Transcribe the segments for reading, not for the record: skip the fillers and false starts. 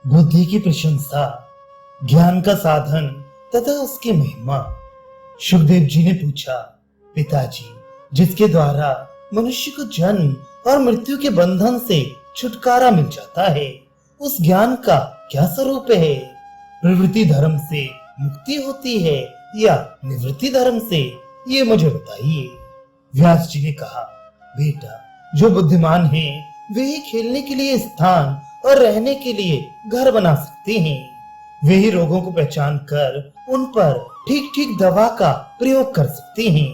बुद्धि की प्रशंसा, ज्ञान का साधन तथा उसकी महिमा। सुखदेव जी ने पूछा, पिताजी, जिसके द्वारा मनुष्य को जन्म और मृत्यु के बंधन से छुटकारा मिल जाता है, उस ज्ञान का क्या स्वरूप है? प्रवृत्ति धर्म से मुक्ति होती है या निवृत्ति धर्म से? ये मुझे बताइए। व्यास जी ने कहा, बेटा, जो बुद्धिमान हैं, वे ही खेलने के लिए स्थान और रहने के लिए घर बना सकते हैं। वे ही रोगों को पहचान कर उन पर ठीक ठीक दवा का प्रयोग कर सकते हैं।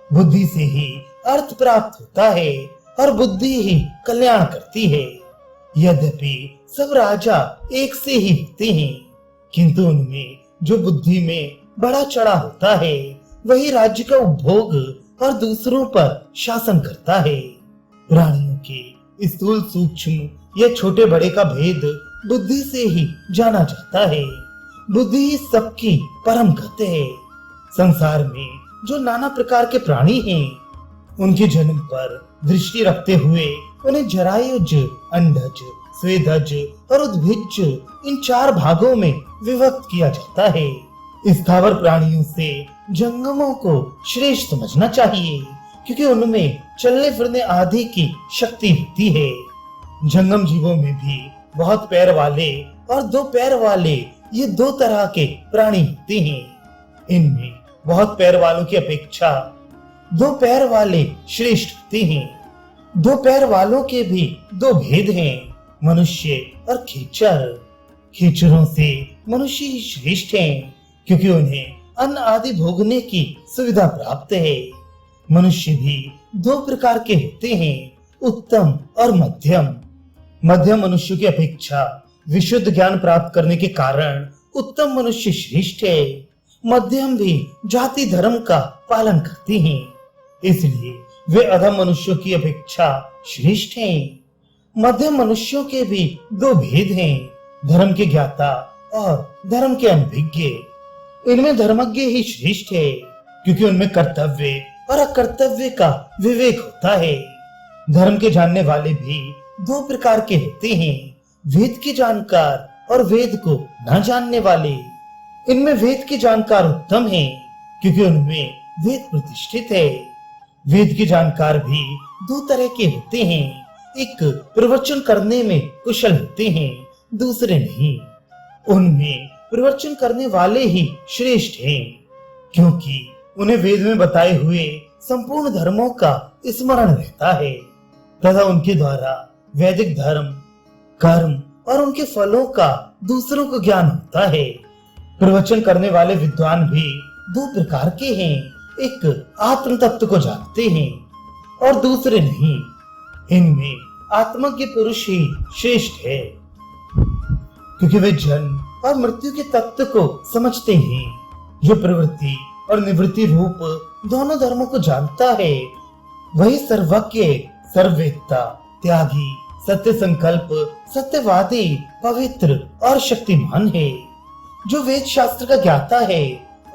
बुद्धि से ही अर्थ प्राप्त होता है और बुद्धि ही कल्याण करती है। यद्यपि सब राजा एक से ही होते हैं, किंतु उनमें जो बुद्धि में बड़ा चढ़ा होता है, वही राज्य का उपभोग और दूसरों पर शासन करता है। प्राणियों के स्थूल सूक्ष्म या छोटे बड़े का भेद बुद्धि से ही जाना जाता है। बुद्धि ही सबकी परम गति है। संसार में जो नाना प्रकार के प्राणी हैं, उनके जन्म पर दृष्टि रखते हुए उन्हें जरायुज, अंडज, स्वेदज और उद्भिज इन चार भागों में विभक्त किया जाता है। स्थावर प्राणियों से जंगमों को श्रेष्ठ समझना चाहिए, क्योंकि उनमें चलने फिरने आदि की शक्ति होती है। जंगम जीवों में भी बहुत पैर वाले और दो पैर वाले, ये दो तरह के प्राणी होते हैं। इनमें बहुत पैर वालों की अपेक्षा दो पैर वाले श्रेष्ठ होते हैं। दो पैर वालों के भी दो भेद हैं, मनुष्य और खेचर। खेचरों से मनुष्य ही श्रेष्ठ हैं, क्योंकि उन्हें अन्न आदि भोगने की सुविधा प्राप्त है। मनुष्य भी दो प्रकार के होते हैं, उत्तम और मध्यम। मध्यम मनुष्य की अपेक्षा विशुद्ध ज्ञान प्राप्त करने के कारण उत्तम मनुष्य श्रेष्ठ है। मध्यम भी जाति धर्म का पालन करते हैं, इसलिए वे अधम मनुष्यों की अपेक्षा श्रेष्ठ हैं। मध्यम मनुष्यों के भी दो भेद हैं, धर्म के ज्ञाता और धर्म के अनभिज्ञ। इनमें धर्मज्ञ ही श्रेष्ठ है, क्योंकि उनमें कर्तव्य और अकर्तव्य का विवेक होता है। धर्म के जानने वाले भी दो प्रकार के होते हैं, वेद के जानकार और वेद को न जानने वाले। इनमें वेद के जानकार उत्तम हैं, क्योंकि उनमें वेद प्रतिष्ठित है। वेद के जानकार भी दो तरह के होते हैं, एक प्रवचन करने में कुशल होते हैं, दूसरे नहीं। उनमें प्रवचन करने वाले ही श्रेष्ठ हैं, क्योंकि उन्हें वेद में बताए हुए संपूर्ण धर्मों का स्मरण रहता है तथा उनके द्वारा वैदिक धर्म, कर्म और उनके फलों का दूसरों को ज्ञान होता है। प्रवचन करने वाले विद्वान भी दो प्रकार के हैं, एक आत्म तत्व को जानते हैं और दूसरे नहीं। इनमें आत्मज्ञ पुरुष ही श्रेष्ठ है, क्योंकि वे जन्म और मृत्यु के तत्व को समझते हैं। जो प्रवृत्ति और निवृत्ति रूप दोनों धर्मों को जानता है, वही सर्वज्ञ, सर्ववेत्ता, त्यागी, सत्य संकल्प, सत्यवादी, पवित्र और शक्तिमान है। जो वेद शास्त्र का ज्ञाता है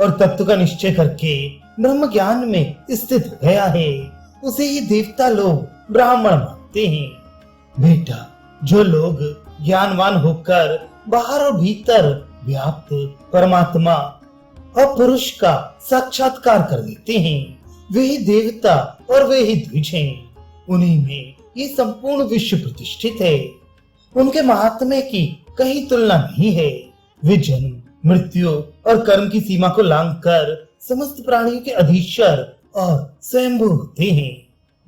और तत्व का निश्चय करके ब्रह्म ज्ञान में स्थित हो गया है, उसे ही देवता लोग ब्राह्मण मानते हैं। बेटा, जो लोग ज्ञानवान होकर बाहर और भीतर व्याप्त परमात्मा और पुरुष का साक्षात्कार कर लेते हैं, वे ही देवता और वे ही द्विज हैं। उन्हीं में ये संपूर्ण विश्व प्रतिष्ठित है। उनके महात्म्य की कहीं तुलना नहीं है। वे जन्म, मृत्यु और कर्म की सीमा को लांघकर समस्त प्राणियों के अधीश्वर और स्वयंभू होते हैं।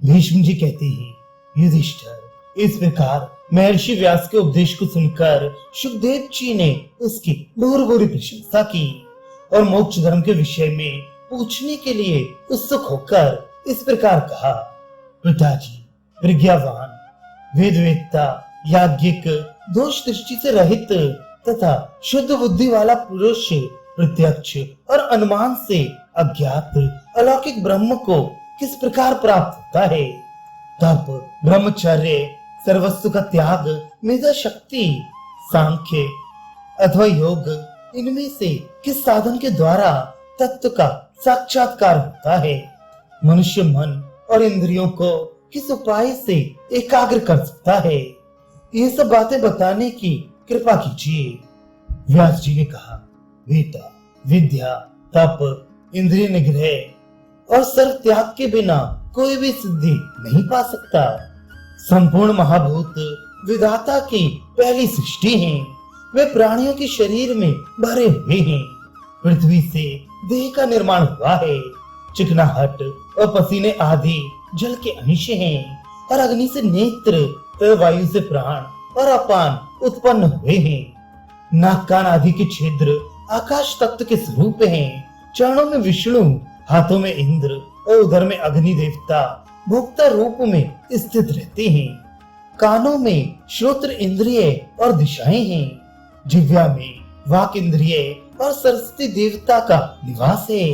भीष्म जी कहते हैं, युधिष्ठिर, इस प्रकार महर्षि व्यास के उपदेश को सुनकर सुखदेव जी ने उसकी भूरी प्रशंसा की और मोक्ष धर्म के विषय में पूछने के लिए उत्सुक होकर इस प्रकार कहा, पिताजी, प्रज्ञावान, वेदवेत्ता, याज्ञिक, दोष दृष्टि से रहित तथा शुद्ध बुद्धि वाला पुरुष प्रत्यक्ष और अनुमान से अज्ञात अलौकिक ब्रह्म को किस प्रकार प्राप्त होता है? तप, ब्रह्मचर्य, सर्वस्व का त्याग, मेधा शक्ति, सांख्य अथवा योग, इनमें से किस साधन के द्वारा तत्व का साक्षात्कार होता है? मनुष्य मन और इंद्रियों को किस उपाय से एकाग्र कर सकता है? ये सब बातें बताने की कृपा कीजिए। व्यास जी ने कहा, बेटा, विद्या, तप, इंद्रिय निग्रह और सर्व त्याग के बिना कोई भी सिद्धि नहीं पा सकता। संपूर्ण महाभूत विधाता की पहली सृष्टि हैं। वे प्राणियों के शरीर में भरे हुए हैं। पृथ्वी से देह का निर्माण हुआ है। चिकनाहट और पसीने आदि जल के अंश हैं और अग्नि से नेत्र तथा वायु से प्राण और अपान उत्पन्न हुए हैं। नाक कान आदि के छिद्र आकाश तत्व के स्वरूप हैं। चरणों में विष्णु, हाथों में इंद्र और उधर में अग्नि देवता भोक्ता रूप में स्थित रहते हैं। कानों में श्रोत्र इंद्रिय और दिशाएं हैं। जिह्वा में वाक इंद्रिय और सरस्वती देवता का निवास है।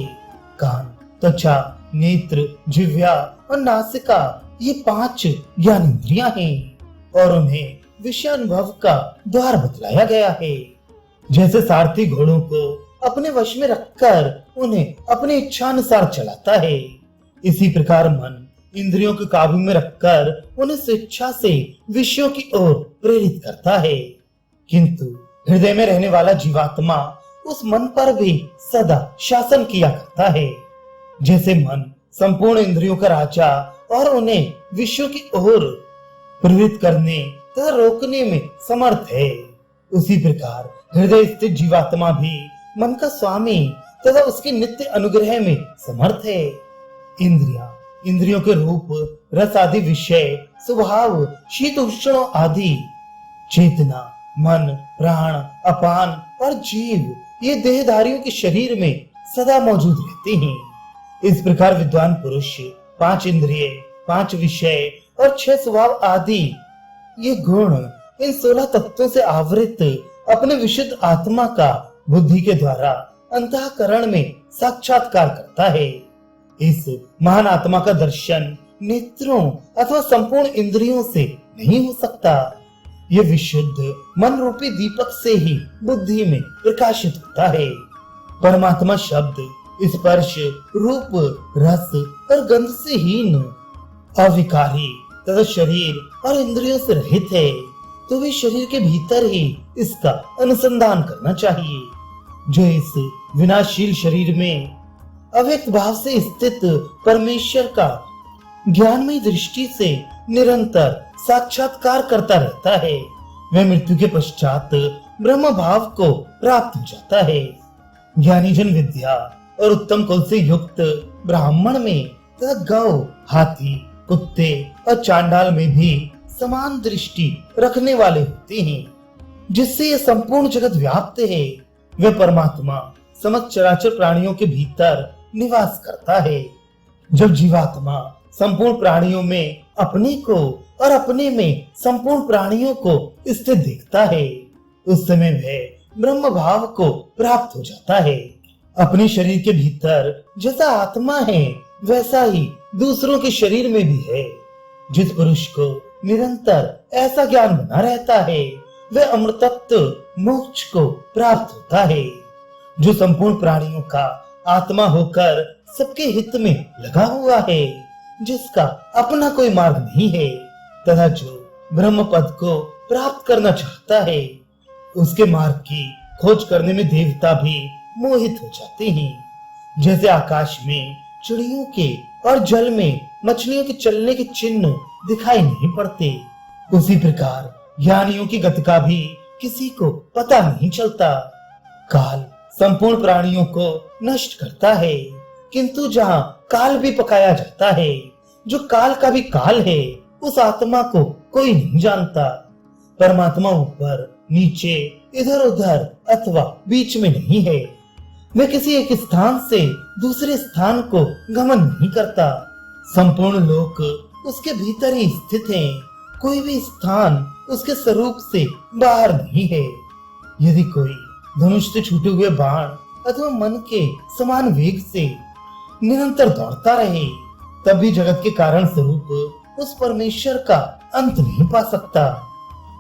कान, त्वचा, नेत्र, जिह्वा और नासिका ये 5 ज्ञान इंद्रियां हैं और उन्हें विषय अनुभव का द्वार बतलाया गया है। जैसे सारथी घोड़ों को अपने वश में रखकर उन्हें अपनी इच्छा अनुसार चलाता है, इसी प्रकार मन इंद्रियों के काबू में रखकर उन्हें स्वेच्छा से विषयों की ओर प्रेरित करता है। किंतु हृदय में रहने वाला जीवात्मा उस मन पर भी सदा शासन किया करता है। जैसे मन संपूर्ण इंद्रियों का राजा और उन्हें विषयों की ओर प्रेरित करने तथा रोकने में समर्थ है, उसी प्रकार हृदय स्थित जीवात्मा भी मन का स्वामी तथा उसके नित्य अनुग्रह में समर्थ है। इंद्रियों के रूप, रस आदि विषय, स्वभाव, शीत उष्ण आदि, चेतना, मन, प्राण, अपान और जीव ये देहधारियों के शरीर में सदा मौजूद रहते हैं। इस प्रकार विद्वान पुरुष 5 इंद्रिय, 5 विषय और 6 स्वभाव आदि ये गुण इन 16 तत्वों से आवृत अपने विशुद्ध आत्मा का बुद्धि के द्वारा अंतःकरण में साक्षात्कार करता है। इस महान आत्मा का दर्शन नेत्रों अथवा संपूर्ण इंद्रियों से नहीं हो सकता। ये विशुद्ध मन रूपी दीपक से ही बुद्धि में प्रकाशित होता है। परमात्मा शब्द, स्पर्श, रूप, रस और गंध से हीन, अविकारी तथा शरीर और इंद्रियों से रहित है, तो वे शरीर के भीतर ही इसका अनुसंधान करना चाहिए। जो इस विनाशील शरीर में अव्यक्त भाव से स्थित परमेश्वर का ज्ञानमय दृष्टि से निरंतर साक्षात्कार करता रहता है, वह मृत्यु के पश्चात ब्रह्म भाव को प्राप्त हो जाता है। ज्ञानी जन विद्या और उत्तम कुल से युक्त ब्राह्मण में तथा गौ, हाथी, कुत्ते और चांडाल में भी समान दृष्टि रखने वाले होते हैं, जिससे यह संपूर्ण जगत व्याप्त है। वह परमात्मा समस्त चराचर प्राणियों के भीतर निवास करता है। जब जीवात्मा संपूर्ण प्राणियों में अपने को और अपने में संपूर्ण प्राणियों को स्थित देखता है, उस समय वह ब्रह्म भाव को प्राप्त हो जाता है। अपने शरीर के भीतर जैसा आत्मा है, वैसा ही दूसरों के शरीर में भी है। जिस पुरुष को निरंतर ऐसा ज्ञान बना रहता है, वह अमृतत्व मोक्ष को प्राप्त होता है। जो संपूर्ण प्राणियों का आत्मा होकर सबके हित में लगा हुआ है, जिसका अपना कोई मार्ग नहीं है, तथा जो ब्रह्म पद को प्राप्त करना चाहता है, उसके मार्ग की खोज करने में देवता भी मोहित हो जाते हैं। जैसे आकाश में चिड़ियों के और जल में मछलियों के चलने के चिन्ह दिखाई नहीं पड़ते, उसी प्रकार ज्ञानियों की गति का भी किसी को पता नहीं चलता। काल संपूर्ण प्राणियों को नष्ट करता है, किंतु जहाँ काल भी पकाया जाता है, जो काल का भी काल है, उस आत्मा को कोई नहीं जानता। परमात्मा ऊपर, नीचे, इधर उधर अथवा बीच में नहीं है। वह किसी एक स्थान से दूसरे स्थान को गमन नहीं करता। संपूर्ण लोक उसके भीतर ही स्थित है। कोई भी स्थान उसके स्वरूप से बाहर नहीं है। यदि कोई धनुष से छूटे हुए बाण अथवा मन के समान वेग से निरंतर दौड़ता रहे, तब भी जगत के कारण स्वरूप उस परमेश्वर का अंत नहीं पा सकता।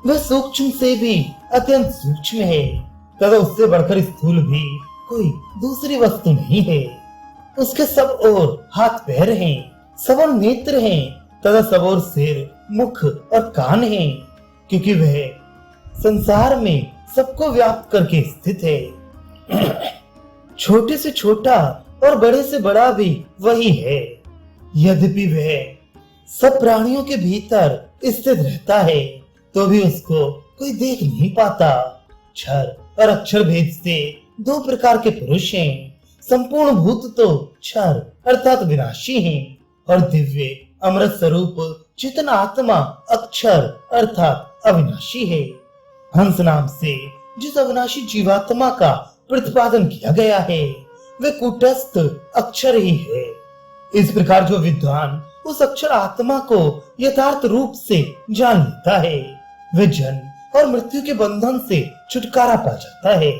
वह सूक्ष्म से भी अत्यंत सूक्ष्म है, तथा उससे बढ़कर स्थूल भी कोई दूसरी वस्तु नहीं है। उसके सब ओर हाथ पैर हैं, सब ओर नेत्र हैं, तथा सब ओर सिर, मुख और कान हैं, क्योंकि वह संसार में सबको व्याप्त करके स्थित है। छोटे से छोटा और बड़े से बड़ा भी वही है। यद्यपि वह सब प्राणियों के भीतर स्थित रहता है तो भी उसको कोई देख नहीं पाता। क्षर और अक्षर भेद से दो प्रकार के पुरुष हैं। संपूर्ण भूत तो क्षर अर्थात विनाशी हैं और दिव्य अमृत स्वरूप चेतन आत्मा अक्षर अर्थात अविनाशी है। हंस नाम से जिस अविनाशी जीवात्मा का प्रतिपादन किया गया है वे कूटस्थ अक्षर ही है। इस प्रकार जो विद्वान उस अक्षर आत्मा को यथार्थ रूप से जान लेता है वह जन्म और मृत्यु के बंधन से छुटकारा पा जाता है।